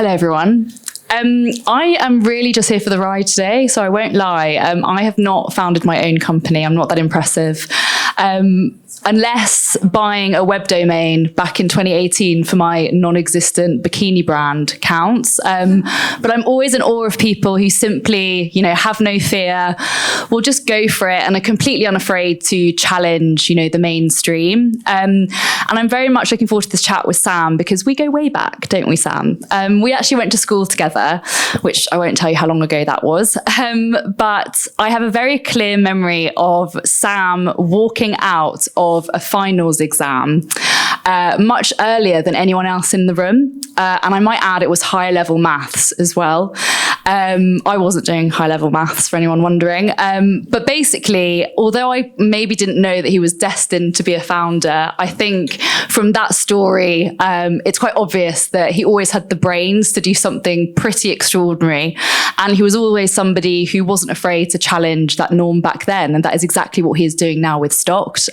Hello, everyone. I am really just here for the ride today, so I won't lie. I have not founded my own company. I'm not that impressive. Unless buying a web domain back in 2018 for my non-existent bikini brand counts. But I'm always in awe of people who simply, have no fear, will just go for it and are completely unafraid to challenge, the mainstream. And I'm very much looking forward to this chat with Sam because we go way back, don't we, Sam? We actually went to school together, which I won't tell you how long ago that was. But I have a very clear memory of Sam walking out of a finals exam much earlier than anyone else in the room. And I might add, it was higher level maths as well. I wasn't doing high level maths for anyone wondering. But basically, although I maybe didn't know that he was destined to be a founder, I think from that story, it's quite obvious that he always had the brains to do something pretty extraordinary. And he was always somebody who wasn't afraid to challenge that norm back then. And that is exactly what he is doing now with Stocked.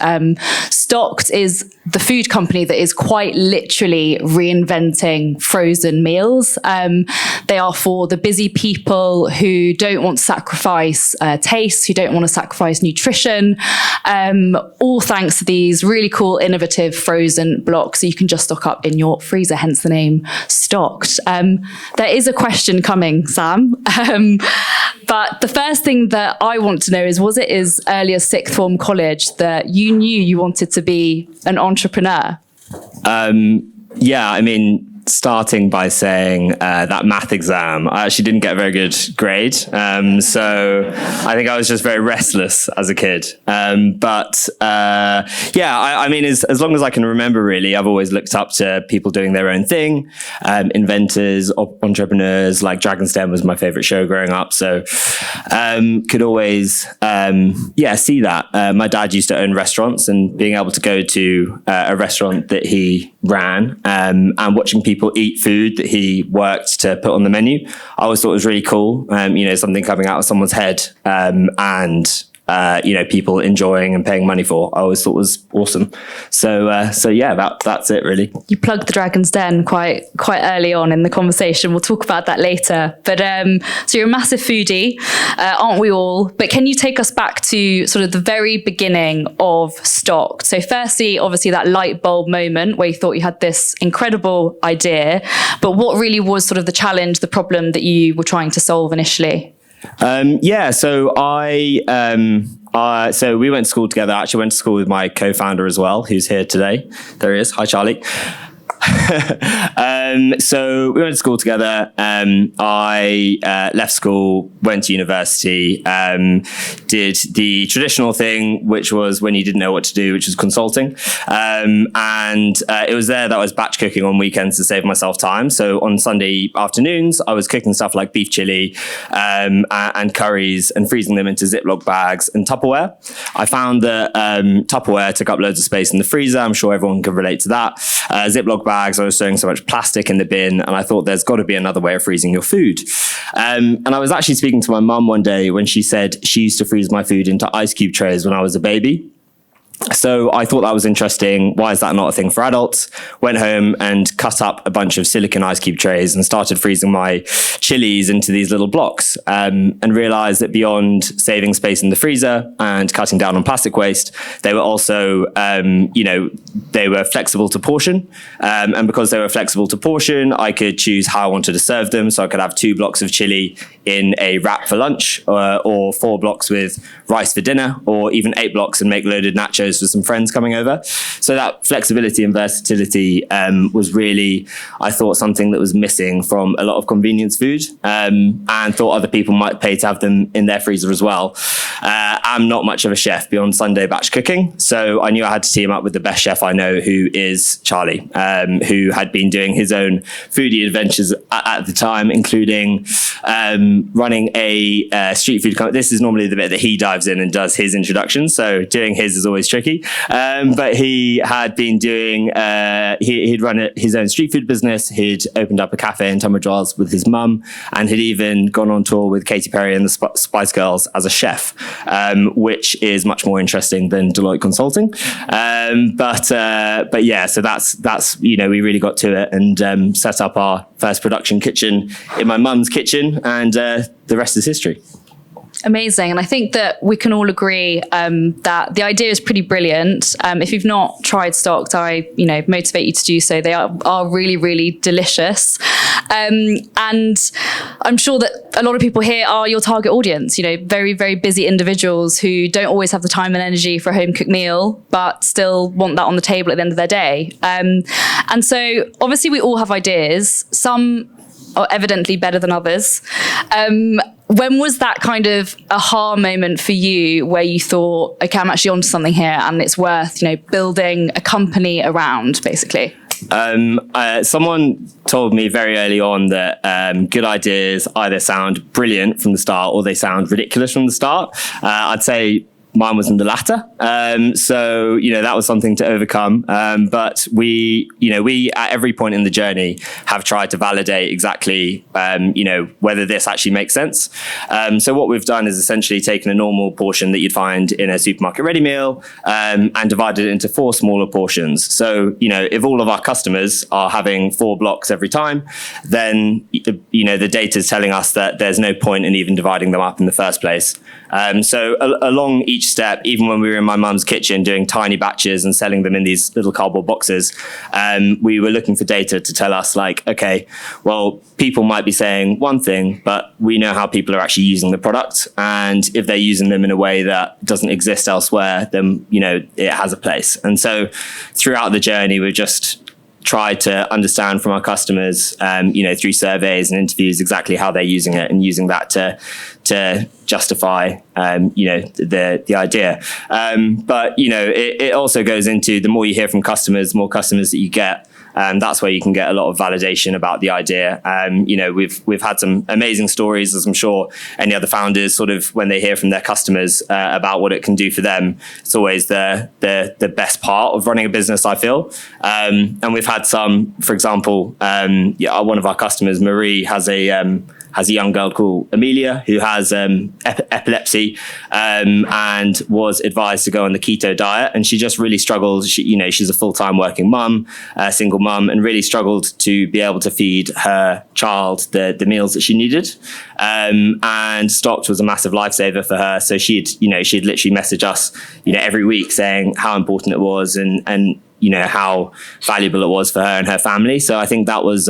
Stocked is the food company that is quite literally reinventing frozen meals. They are for the busy people who don't want to sacrifice taste, who don't want to sacrifice nutrition, all thanks to these really cool, innovative frozen blocks that you can just stock up in your freezer, hence the name Stocked. There is a question coming, Sam. But the first thing that I want to know is, was it as early as sixth form college that you knew you wanted to be an entrepreneur? Starting by saying that math exam, I actually didn't get a very good grade. So I think I was just very restless as a kid. As long as I can remember, really, I've always looked up to people doing their own thing, inventors, entrepreneurs, like Dragon's Den was my favorite show growing up. So could always, see that. My dad used to own restaurants, and being able to go to a restaurant that he ran and watching people eat food that he worked to put on the menu, I always thought it was really cool. Something coming out of someone's head people enjoying and paying money for, I always thought was awesome. That's it really. You plugged the Dragon's Den quite early on in the conversation. We'll talk about that later. But so you're a massive foodie, aren't we all? But can you take us back to sort of the very beginning of Stocked? So firstly, obviously that light bulb moment where you thought you had this incredible idea, but what really was sort of the challenge, the problem that you were trying to solve initially? So we went to school together. I actually went to school with my co-founder as well, who's here today. There he is. Hi, Charlie. So we went to school together. I left school, went to university, did the traditional thing, which was when you didn't know what to do, which was consulting. It was there that I was batch cooking on weekends to save myself time. So on Sunday afternoons, I was cooking stuff like beef chili and curries and freezing them into Ziploc bags and Tupperware. I found that Tupperware took up loads of space in the freezer. I'm sure everyone can relate to that. Ziploc bags, I was throwing so much plastic in the bin, and I thought there's got to be another way of freezing your food. And I was actually speaking to my mum one day when she said she used to freeze my food into ice cube trays when I was a baby. So I thought that was interesting. Why is that not a thing for adults? Went home and cut up a bunch of silicone ice cube trays and started freezing my chilies into these little blocks, and realized that beyond saving space in the freezer and cutting down on plastic waste, they were also, they were flexible to portion. And because they were flexible to portion, I could choose how I wanted to serve them. So I could have 2 blocks of chili in a wrap for lunch, or 4 blocks with rice for dinner, or even 8 blocks and make loaded nachos for some friends coming over. So that flexibility and versatility was really, I thought, something that was missing from a lot of convenience food, and thought other people might pay to have them in their freezer as well. I'm not much of a chef beyond Sunday batch cooking, so I knew I had to team up with the best chef I know, who is Charlie, who had been doing his own foodie adventures at the time, including running a street food company. This is normally the bit that he dives in and does his introduction, so doing his is always tricky. tricky. But he had been doing, he'd run his own street food business. He'd opened up a cafe in Tunbridge Wells with his mum, and had even gone on tour with Katy Perry and the Spice Girls as a chef, which is much more interesting than Deloitte Consulting. But yeah, so that's we really got to it and set up our first production kitchen in my mum's kitchen, and the rest is history. Amazing. And I think that we can all agree that the idea is pretty brilliant. If you've not tried Stocked, I motivate you to do so. They are really, really delicious. And I'm sure that a lot of people here are your target audience, very, very busy individuals who don't always have the time and energy for a home cooked meal, but still want that on the table at the end of their day. And so obviously we all have ideas. Some are evidently better than others. When was that kind of aha moment for you where you thought, okay, I'm actually onto something here and it's worth, building a company around, basically? Someone told me very early on that good ideas either sound brilliant from the start or they sound ridiculous from the start. I'd say mine was in the latter. So, that was something to overcome. But we at every point in the journey have tried to validate exactly, whether this actually makes sense. So what we've done is essentially taken a normal portion that you'd find in a supermarket ready meal, and divided it into 4 smaller portions. So, if all of our customers are having 4 blocks every time, then, the data is telling us that there's no point in even dividing them up in the first place. So along each step, even when we were in my mum's kitchen doing tiny batches and selling them in these little cardboard boxes, we were looking for data to tell us okay, well, people might be saying one thing, but we know how people are actually using the product. And if they're using them in a way that doesn't exist elsewhere, then, it has a place. And so throughout the journey, we've just tried to understand from our customers, through surveys and interviews, exactly how they're using it, and using that to justify, the idea. But it also goes into the more you hear from customers, the more customers that you get. That's where you can get a lot of validation about the idea. We've had some amazing stories, as I'm sure any other founders, sort of when they hear from their customers about what it can do for them. It's always the best part of running a business, I feel. And we've had some, for example, one of our customers, Marie, has a young girl called Amelia who has epilepsy, and was advised to go on the keto diet, and she just really struggled. She's a full-time working mum, a single mum, and really struggled to be able to feed her child the meals that she needed. And Stocked was a massive lifesaver for her. So she'd literally message us, every week saying how important it was and how valuable it was for her and her family. So I think that was,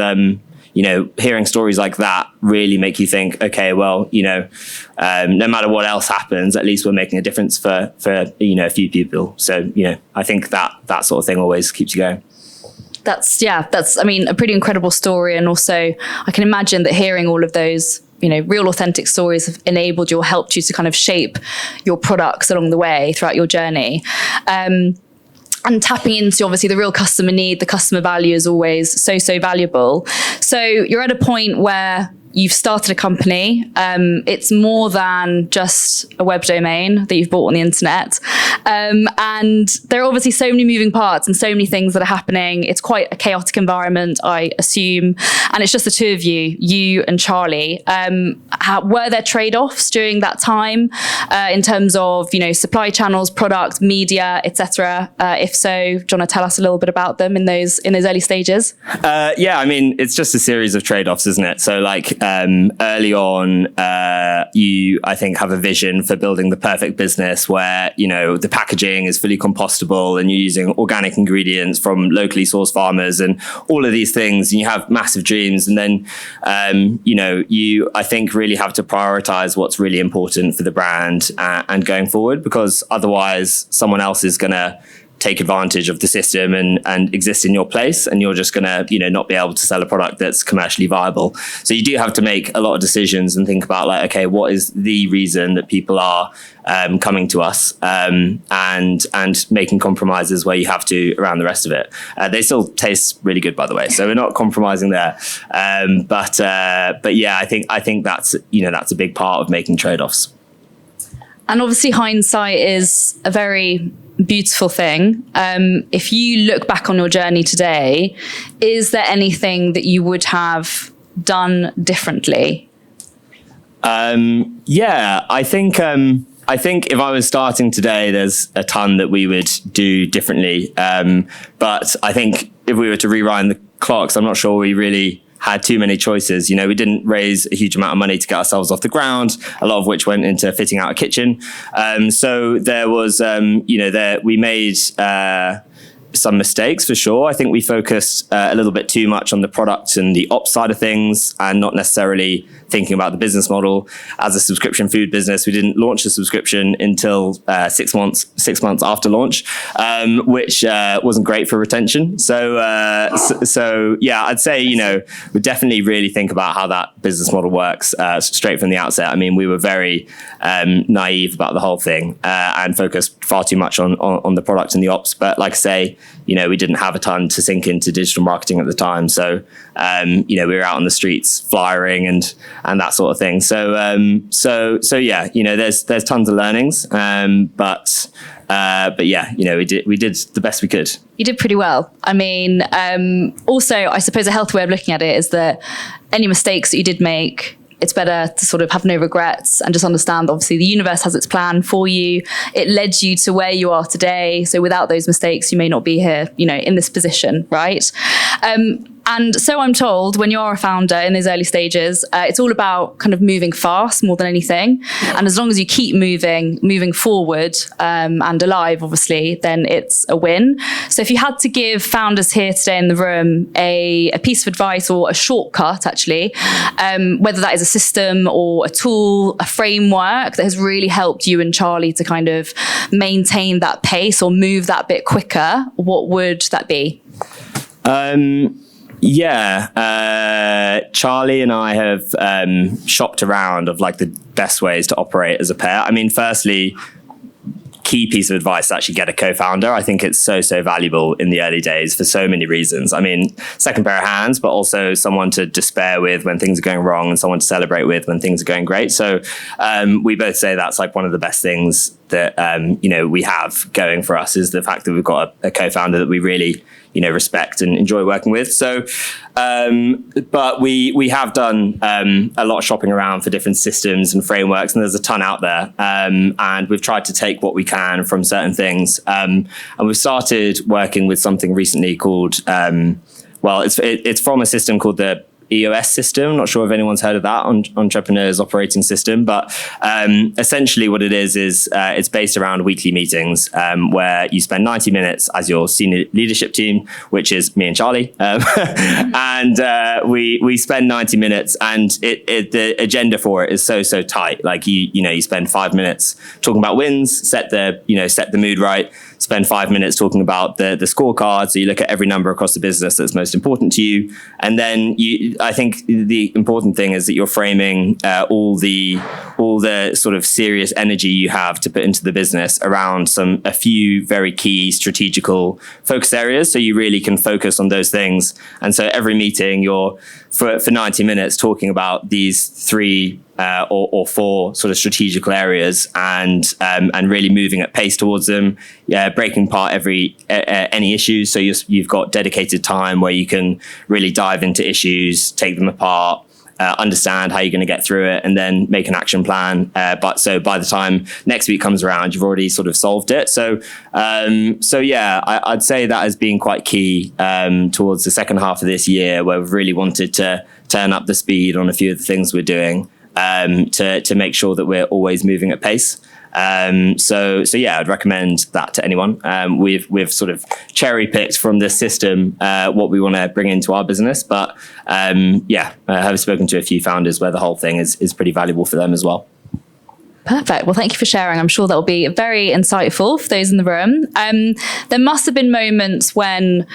hearing stories like that really make you think, okay, well, no matter what else happens, at least we're making a difference for a few people. So, I think that sort of thing always keeps you going. That's a pretty incredible story. And also I can imagine that hearing all of those, real authentic stories have enabled you or helped you to kind of shape your products along the way throughout your journey. And tapping into obviously the real customer need, the customer value is always so valuable. So you're at a point where you've started a company. It's more than just a web domain that you've bought on the internet. And there are obviously so many moving parts and so many things that are happening. It's quite a chaotic environment, I assume. And it's just the two of you and Charlie. Were there trade-offs during that time in terms of, supply channels, product, media, etc.? If so, do you want to tell us a little bit about them in those early stages? It's just a series of trade-offs, isn't it? So early on, you, I think, have a vision for building the perfect business where, the packaging is fully compostable and you're using organic ingredients from locally sourced farmers and all of these things. And you have massive dreams. And then, you, I think, really have to prioritize what's really important for the brand and going forward, because otherwise someone else is going to take advantage of the system and exist in your place, and you're just gonna not be able to sell a product that's commercially viable. So you do have to make a lot of decisions and think about okay, what is the reason that people are coming to us, and making compromises where you have to around the rest of it. They still taste really good, by the way, so we're not compromising there. But yeah, I think that's that's a big part of making trade-offs. And obviously hindsight is a very beautiful thing. If you look back on your journey today, is there anything that you would have done differently? Yeah, I think if I was starting today, there's a ton that we would do differently. But I think if we were to rewind the clocks, I'm not sure we really had too many choices. We didn't raise a huge amount of money to get ourselves off the ground, a lot of which went into fitting out a kitchen. So there was, we made some mistakes for sure. I think we focused a little bit too much on the product and the ops side of things and not necessarily thinking about the business model. As a subscription food business, we didn't launch a subscription until 6 months after launch, which wasn't great for retention. So yeah, I'd say, we definitely really think about how that business model works straight from the outset. I mean, we were very naive about the whole thing and focused far too much on the product and the ops. But like I say, we didn't have a ton to sink into digital marketing at the time. So, we were out on the streets flyering and that sort of thing. So yeah, there's tons of learnings. But yeah, we did the best we could. You did pretty well. I mean, also, I suppose a healthy way of looking at it is that any mistakes that you did make, it's better to sort of have no regrets and just understand, obviously, the universe has its plan for you. It led you to where you are today. So without those mistakes, you may not be here, in this position, right? And so I'm told when you're a founder in those early stages, it's all about kind of moving fast more than anything. And as long as you keep moving forward and alive, obviously, then it's a win. So if you had to give founders here today in the room a piece of advice or a shortcut, actually, whether that is a system or a tool, a framework that has really helped you and Charlie to kind of maintain that pace or move that bit quicker, what would that be? Yeah, Charlie and I have shopped around of like the best ways to operate as a pair. I mean, firstly, key piece of advice to actually get a co-founder. I think it's so valuable in the early days for so many reasons. I mean, second pair of hands, but also someone to despair with when things are going wrong and someone to celebrate with when things are going great. So we both say that's like one of the best things that we have going for us is the fact that we've got a co-founder that we really respect and enjoy working with. So, but we have done a lot of shopping around for different systems and frameworks, and there's a ton out there. And we've tried to take what we can from certain things. And we've started working with something recently called, it's from a system called the EOS system. I'm not sure if anyone's heard of that, Entrepreneur's operating system, but essentially what it is it's based around weekly meetings where you spend 90 minutes as your senior leadership team, which is me and Charlie, and we spend 90 minutes, and the agenda for it is so tight. Like you spend 5 minutes talking about wins, set the mood right. Spend 5 minutes talking about the scorecard. So you look at every number across the business that's most important to you. And then I think the important thing is that you're framing all the sort of serious energy you have to put into the business around a few very key strategical focus areas. So you really can focus on those things. And so every meeting you're for 90 minutes talking about these 3 or 4 sort of strategical areas and really moving at pace towards them, breaking apart any issues. So you've got dedicated time where you can really dive into issues, take them apart, understand how you're going to get through it, and then make an action plan. But so by the time next week comes around, you've already sort of solved it. So yeah, I'd say that has been quite key towards the second half of this year, where we've really wanted to turn up the speed on a few of the things we're doing. To make sure that we're always moving at pace. So yeah, I'd recommend that to anyone. We've sort of cherry picked from this system what we want to bring into our business, but I have spoken to a few founders where the whole thing is pretty valuable for them as well. Perfect. Well, thank you for sharing. I'm sure that will be very insightful for those in the room. There must have been moments when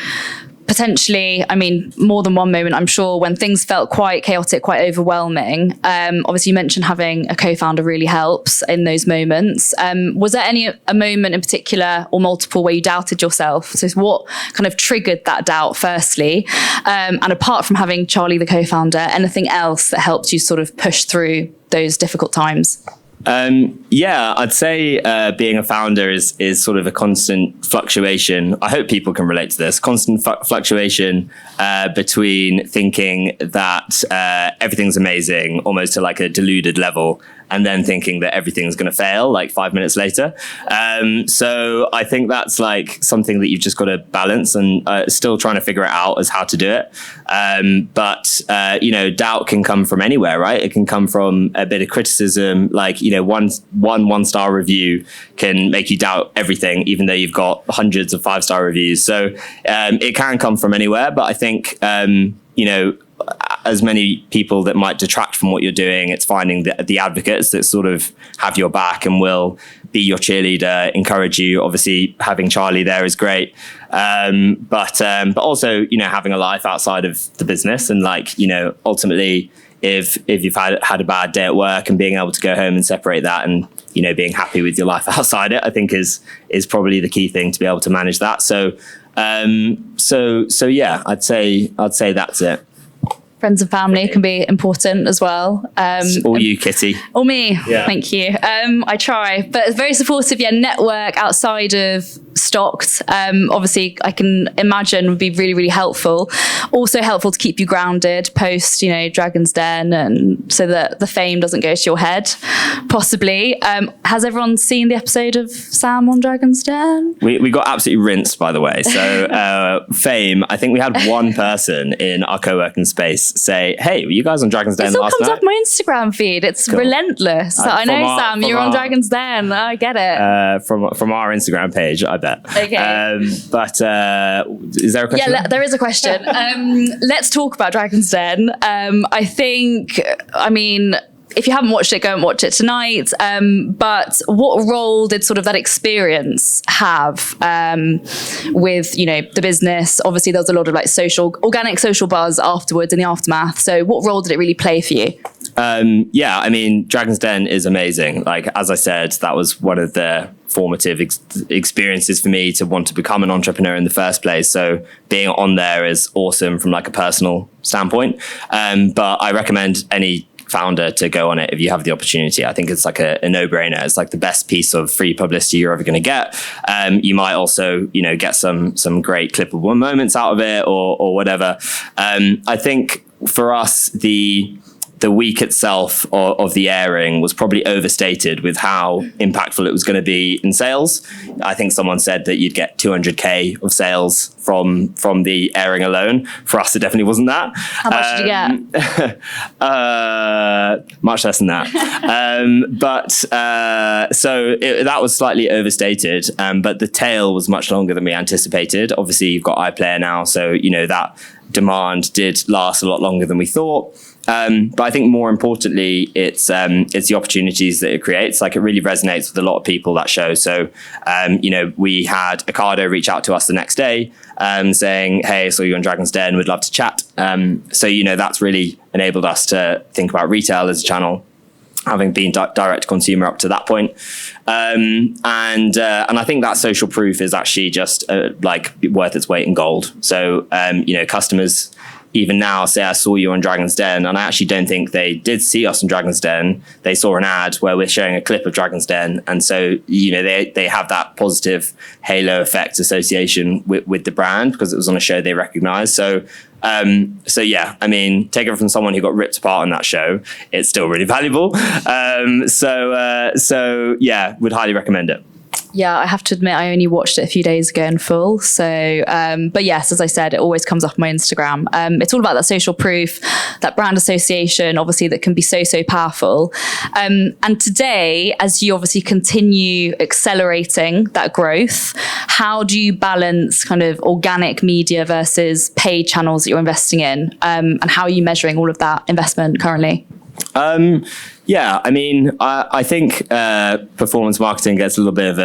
potentially, I mean, more than one moment, I'm sure, when things felt quite chaotic, quite overwhelming. Obviously, you mentioned having a co-founder really helps in those moments. Was there a moment in particular or multiple where you doubted yourself? So what kind of triggered that doubt firstly? And apart from having Charlie, the co-founder, anything else that helped you sort of push through those difficult times? Yeah, I'd say being a founder is sort of a constant fluctuation. I hope people can relate to this. Constant fluctuation between thinking that everything's amazing, almost to like a deluded level, and then thinking that everything's going to fail like 5 minutes later. So I think that's like something that you've just got to balance, and still trying to figure it out as how to do it. But doubt can come from anywhere, right? It can come from a bit of criticism, like, one-star review can make you doubt everything, even though you've got hundreds of 5-star reviews. So it can come from anywhere, but I think, as many people that might detract from what you're doing, it's finding the advocates that sort of have your back and will be your cheerleader, encourage you. Obviously, having Charlie there is great. But also, having a life outside of the business, and ultimately, if you've had a bad day at work, and being able to go home and separate that, and being happy with your life outside it, I think is probably the key thing to be able to manage that. So yeah, I'd say that's it. Friends and family can be important as well. Or you, Kitty. Or me. Yeah. Thank you. I try, but very supportive. Yeah, network outside of Stocked. Obviously, I can imagine would be really, really helpful. Also helpful to keep you grounded post, Dragon's Den, and so that the fame doesn't go to your head, possibly. Has everyone seen the episode of Sam on Dragon's Den? We got absolutely rinsed, by the way. So fame, I think we had one person in our co-working space say, "Hey, were you guys on Dragon's Den last night?" It still comes up my Instagram feed. It's cool. Relentless. I know, Sam, you're on Dragon's Den. I get it. From our Instagram page, I bet. Okay. But is there a question? Yeah, there is a question. Let's talk about Dragon's Den. If you haven't watched it, go and watch it tonight. But what role did sort of that experience have with, the business? Obviously, there was a lot of organic social buzz afterwards in the aftermath. So what role did it really play for you? Dragon's Den is amazing. Like, as I said, that was one of the formative experiences for me to want to become an entrepreneur in the first place. So being on there is awesome from like a personal standpoint. But I recommend any founder to go on it if you have the opportunity. I think it's like a no-brainer. It's like the best piece of free publicity you're ever going to get. You might also, get some great clippable moments out of it or whatever. I think for us, the week itself of the airing was probably overstated with how impactful it was going to be in sales. I think someone said that you'd get 200k of sales from the airing alone. For us, it definitely wasn't that. How much did you get? Much less than that. That was slightly overstated, but the tail was much longer than we anticipated. Obviously, you've got iPlayer now, so that demand did last a lot longer than we thought. But I think more importantly, it's the opportunities that it creates. Like, it really resonates with a lot of people, that show. So, we had Ocado reach out to us the next day saying, "Hey, I saw you on Dragon's Den, would love to chat." That's really enabled us to think about retail as a channel, having been direct to consumer up to that point. And I think that social proof is actually just worth its weight in gold. So, customers even now say, "I saw you on Dragon's Den," and I actually don't think they did see us on Dragon's Den. They saw an ad where we're showing a clip of Dragon's Den, and so they have that positive halo effect association with the brand because it was on a show they recognize. So yeah, take it from someone who got ripped apart on that show, it's still really valuable. So yeah, would highly recommend it. Yeah, I have to admit, I only watched it a few days ago in full. So, but yes, as I said, it always comes up on my Instagram. It's all about that social proof, that brand association, obviously, that can be so powerful. And today, as you obviously continue accelerating that growth, how do you balance kind of organic media versus paid channels that you're investing in? And how are you measuring all of that investment currently? I think performance marketing gets a little bit of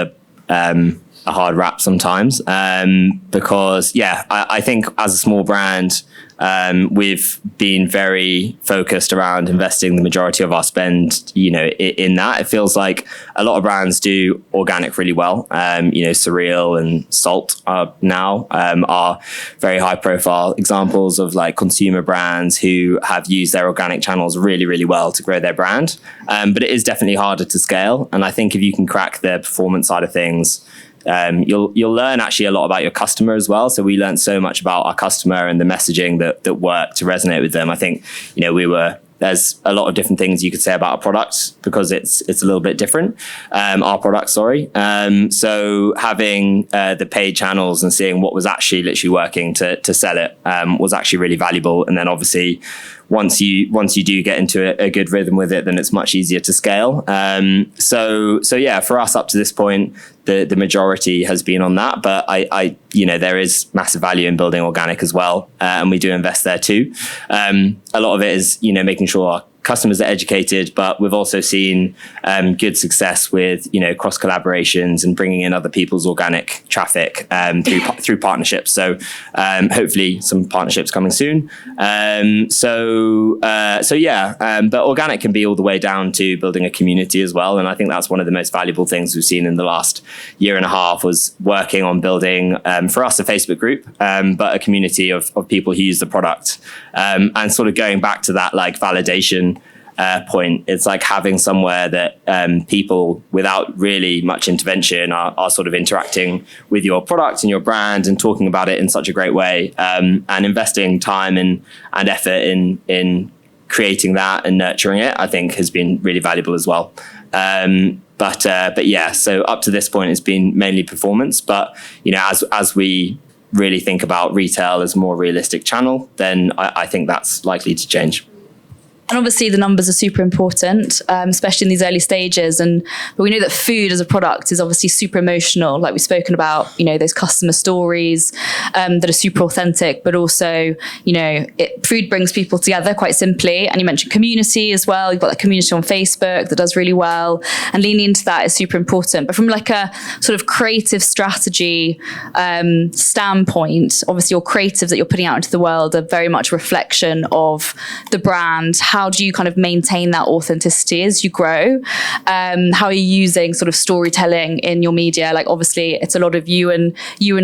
a a hard rap sometimes, because I think as a small brand, we've been very focused around investing the majority of our spend, in that. It feels like a lot of brands do organic really well. Surreal and Salt are now are very high profile examples of like consumer brands who have used their organic channels really, really well to grow their brand. But it is definitely harder to scale. And I think if you can crack the performance side of things, you'll learn actually a lot about your customer as well. So we learned so much about our customer and the messaging that worked to resonate with them. I think, there's a lot of different things you could say about a product because it's a little bit different. Our product, sorry. So having the paid channels and seeing what was actually literally working to sell it was actually really valuable. And then obviously once you do get into a good rhythm with it, then it's much easier to scale. So yeah, for us up to this point, the majority has been on that, but I there is massive value in building organic as well, and we do invest there too. A lot of it is making sure our customers are educated, but we've also seen good success with cross collaborations and bringing in other people's organic traffic through partnerships. So hopefully some partnerships coming soon. But organic can be all the way down to building a community as well, and I think that's one of the most valuable things we've seen in the last year and a half was working on building for us a Facebook group, but a community of people who use the product, and sort of going back to that like validation point. It's like having somewhere that people without really much intervention are sort of interacting with your product and your brand and talking about it in such a great way, and investing time and effort in creating that and nurturing it, I think has been really valuable as well. But yeah, so up to this point it's been mainly performance, but as we really think about retail as a more realistic channel, then I think that's likely to change. And obviously the numbers are super important, especially in these early stages. But we know that food as a product is obviously super emotional. Like we've spoken about, those customer stories that are super authentic, but also, food brings people together quite simply. And you mentioned community as well. You've got that community on Facebook that does really well, and leaning into that is super important. But from like a sort of creative strategy standpoint, obviously your creatives that you're putting out into the world are very much a reflection of the brand. How do you kind of maintain that authenticity as you grow? How are you using sort of storytelling in your media? Like obviously it's a lot of you and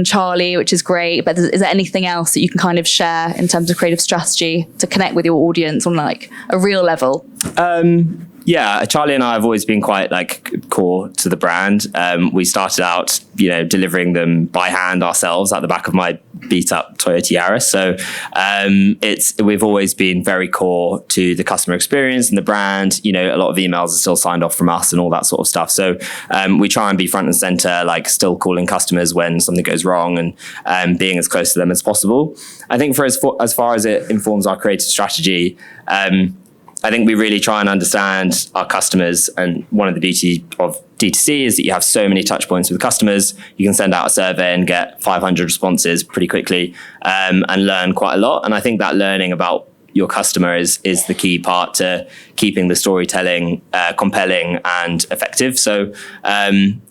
Charlie, which is great, but is there anything else that you can kind of share in terms of creative strategy to connect with your audience on like a real level? Yeah, Charlie and I have always been quite like core to the brand. We started out, delivering them by hand ourselves at the back of my beat up Toyota Yaris. So we've always been very core to the customer experience and the brand. A lot of emails are still signed off from us and all that sort of stuff. So we try and be front and center, like still calling customers when something goes wrong and being as close to them as possible. I think as far as it informs our creative strategy, I think we really try and understand our customers, and one of the beauty of D2C is that you have so many touch points with customers. You can send out a survey and get 500 responses pretty quickly, and learn quite a lot. And I think that learning about your customer is the key part to keeping the storytelling compelling and effective. So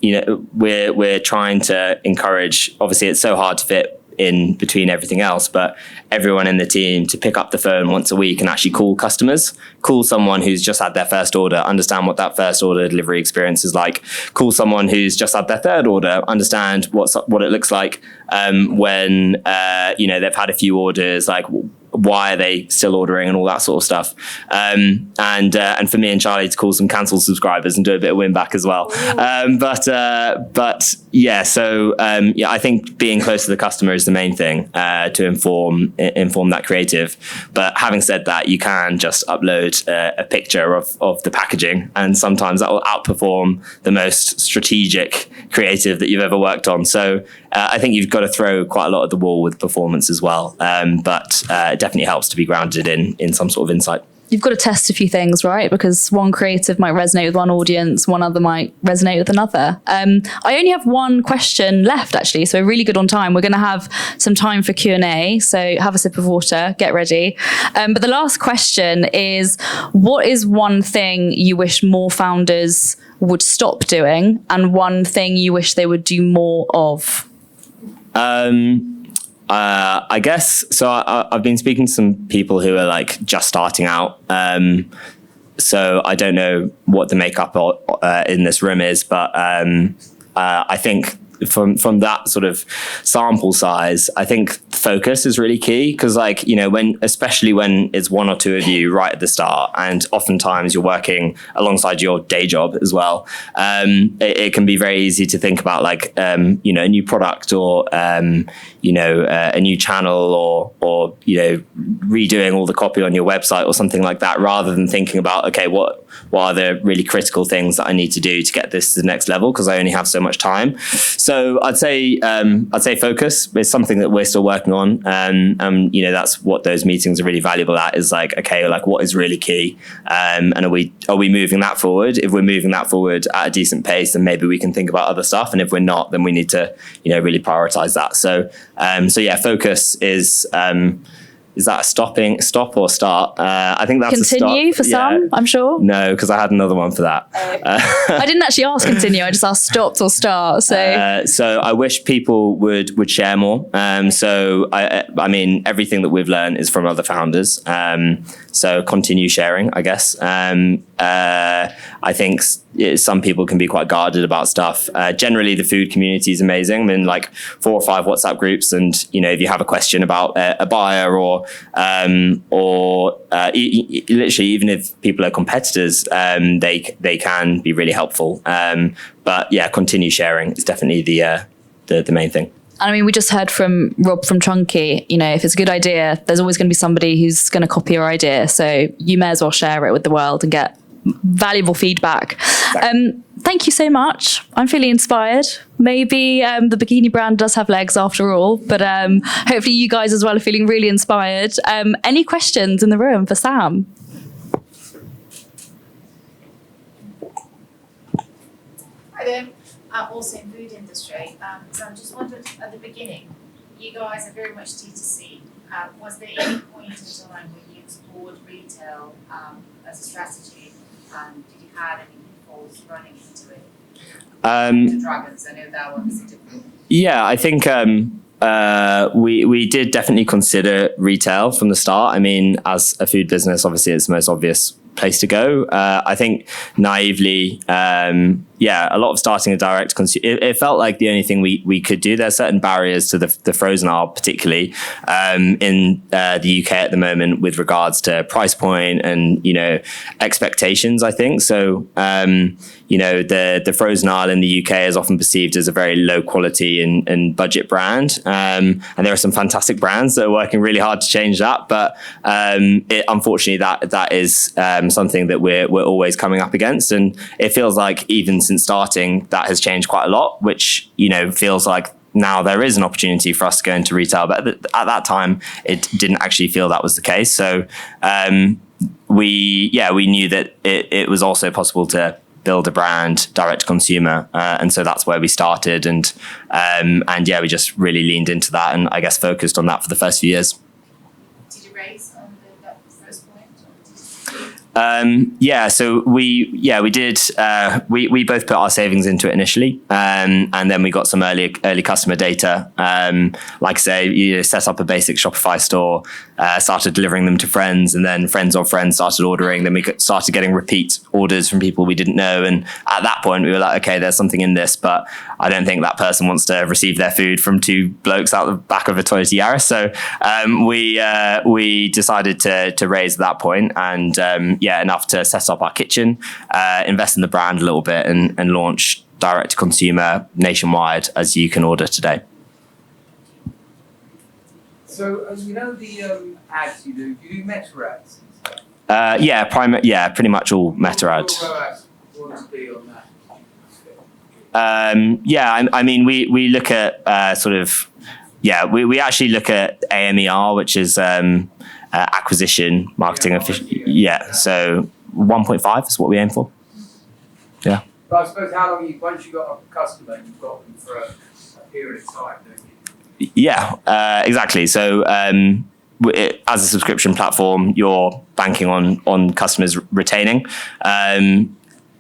we're trying to encourage. Obviously, it's so hard to fit in between everything else, but everyone in the team to pick up the phone once a week and actually call someone who's just had their first order, understand what that first order delivery experience is like, call someone who's just had their third order, understand what it looks like when they've had a few orders, like why are they still ordering and all that sort of stuff, and for me and Charlie to call some cancelled subscribers and do a bit of win back as well. I think being close to the customer is the main thing to inform that creative. But having said that, you can just upload a picture of the packaging, and sometimes that will outperform the most strategic creative that you've ever worked on. So I think you've got to throw quite a lot at the wall with performance as well, but it definitely helps to be grounded in some sort of insight. you've got to test a few things, right? Because one creative might resonate with one audience, one other might resonate with another. I only have one question left, actually, so we're really good on time. We're going to have some time for Q&A, so have a sip of water, get ready. But the last question is, what is one thing you wish more founders would stop doing, and one thing you wish they would do more of? I guess so. I've been speaking to some people who are like just starting out. So I don't know what the makeup in this room is, but I think from that sort of sample size, I think focus is really key, because like, you know, especially when it's one or two of you right at the start, and oftentimes you're working alongside your day job as well, it can be very easy to think about like, you know, a new product or, you know, a new channel or, you know, redoing all the copy on your website or something like that, rather than thinking about, okay, what are the really critical things that I need to do to get this to the next level, because I only have so much time. So I'd say focus is something that we're still working on, and you know, that's what those meetings are really valuable at, is like, okay, like what is really key, and are we moving that forward? If we're moving that forward at a decent pace, then maybe we can think about other stuff, and if we're not, then we need to, you know, really prioritize that. So yeah, focus is that a stop or start? I think that's continue a stop. For some, I'm sure. No, because I had another one for that. I didn't actually ask continue. I just asked stopped or start. So I wish people would share more. So I mean, everything that we've learned is from other founders. So continue sharing, I guess. I think some people can be quite guarded about stuff. Generally, the food community is amazing. I'm in like 4 or 5 WhatsApp groups, and you know, if you have a question about a buyer or literally even if people are competitors, they can be really helpful. But yeah, continue sharing is definitely the main thing. I mean, we just heard from Rob from Chunky, you know, if it's a good idea, there's always going to be somebody who's going to copy your idea. So you may as well share it with the world and get valuable feedback. Exactly. Thank you so much. I'm feeling inspired. Maybe the bikini brand does have legs after all, but hopefully you guys as well are feeling really inspired. Any questions in the room for Sam? Hi there. Also in food industry. So I'm just wondering, at the beginning, you guys are very much D2C. Was there any point in time when you explored retail as a strategy? Did you have any pitfalls running into it? To dragons, I know that one was difficult. Yeah, I think we did definitely consider retail from the start. I mean, as a food business, obviously it's the most obvious place to go. I think naively, a lot of starting a direct consumer, it felt like the only thing we could do. There's certain barriers to the frozen aisle, particularly in the UK at the moment, with regards to price point and, you know, expectations, I think. So, you know, the frozen aisle in the UK is often perceived as a very low quality and budget brand. And there are some fantastic brands that are working really hard to change that. But unfortunately, that is something that we're always coming up against. And it feels like even since starting, that has changed quite a lot, which, you know, feels like now there is an opportunity for us to go into retail. But at that time, it didn't actually feel that was the case. So we knew that it was also possible to build a brand direct to consumer. And so that's where we started. And we just really leaned into that and I guess focused on that for the first few years. Did you raise on that first point? So we did. We both put our savings into it initially, and then we got some early customer data. Like I say, you set up a basic Shopify store, started delivering them to friends, and then friends of friends started ordering. Then we started getting repeat orders from people we didn't know, and at that point we were like, okay, there's something in this, but I don't think that person wants to receive their food from 2 blokes out the back of a Toyota Yaris. So we decided to raise at that point, and enough to set up our kitchen, invest in the brand a little bit, and launch direct to consumer nationwide, as you can order today. So you know the ads you do Meta ads and stuff? Pretty much all Meta ads. Want to be on that? I mean, we look at we actually look at AMER, which is acquisition, marketing Yeah, so 1.5 is what we aim for. Yeah. But I suppose how long once you got a customer, you've got them for a period of time, don't you? Yeah, exactly. So as a subscription platform, you're banking on customers retaining.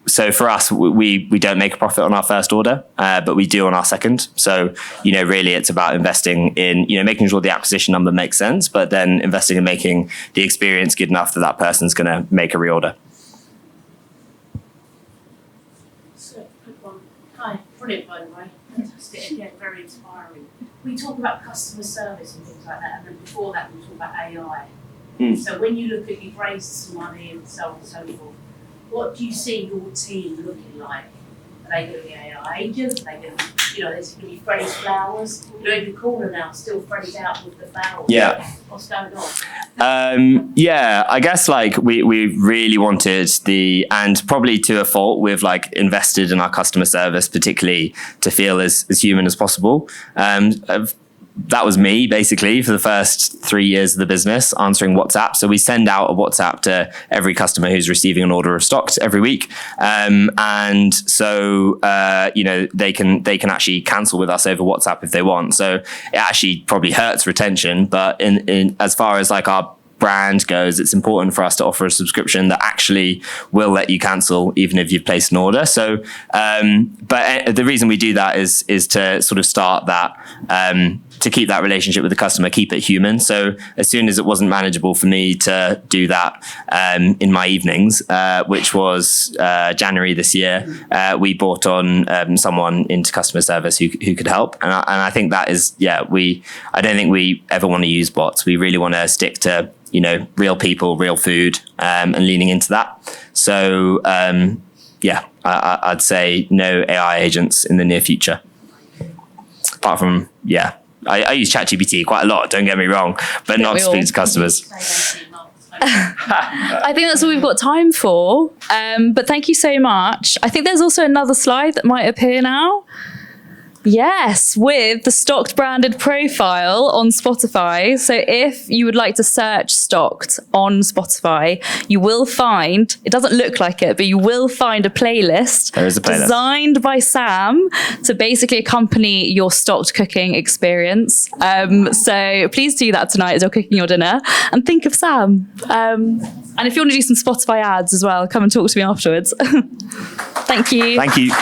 So for us, we don't make a profit on our first order, but we do on our second. So, really it's about investing in, making sure the acquisition number makes sense, but then investing in making the experience good enough that person's going to make a reorder. So, good one. Hi, brilliant by the way. Fantastic, again, very inspiring. We talk about customer service and things like that, and then before that we talk about AI. So when you look at, you've raised some money and so on and so forth, what do you see your team looking like? Are they going to be AI agents? Are they going to, there's going to be Freddie's flowers? Every corner now still Freddie's out with the flowers. Yeah. What's going on? Yeah, I guess we really wanted and probably to a fault, we've invested in our customer service, particularly to feel as human as possible. That was me basically for the first 3 years of the business, answering WhatsApp. So we send out a WhatsApp to every customer who's receiving an order of stock every week. And so, they can actually cancel with us over WhatsApp if they want. So it actually probably hurts retention, but in as far as our brand goes, it's important for us to offer a subscription that actually will let you cancel even if you've placed an order. So, but the reason we do that is to sort of start that, to keep that relationship with the customer, keep it human. So as soon as it wasn't manageable for me to do that in my evenings, which was January this year, we brought on someone into customer service who could help. And I think that is, I don't think we ever want to use bots. We really want to stick to, real people, real food, and leaning into that. So, I'd say no AI agents in the near future. Apart from, I use ChatGPT quite a lot, don't get me wrong, but not to speak to customers. I think that's all we've got time for. But thank you so much. I think there's also another slide that might appear now. Yes, with the Stocked branded profile on Spotify. So if you would like to search Stocked on Spotify, you will find, it doesn't look like it, but you will find a playlist. There is a playlist designed by Sam to basically accompany your Stocked cooking experience. So please do that tonight as you're cooking your dinner and think of Sam. And if you want to do some Spotify ads as well, come and talk to me afterwards. Thank you. Thank you.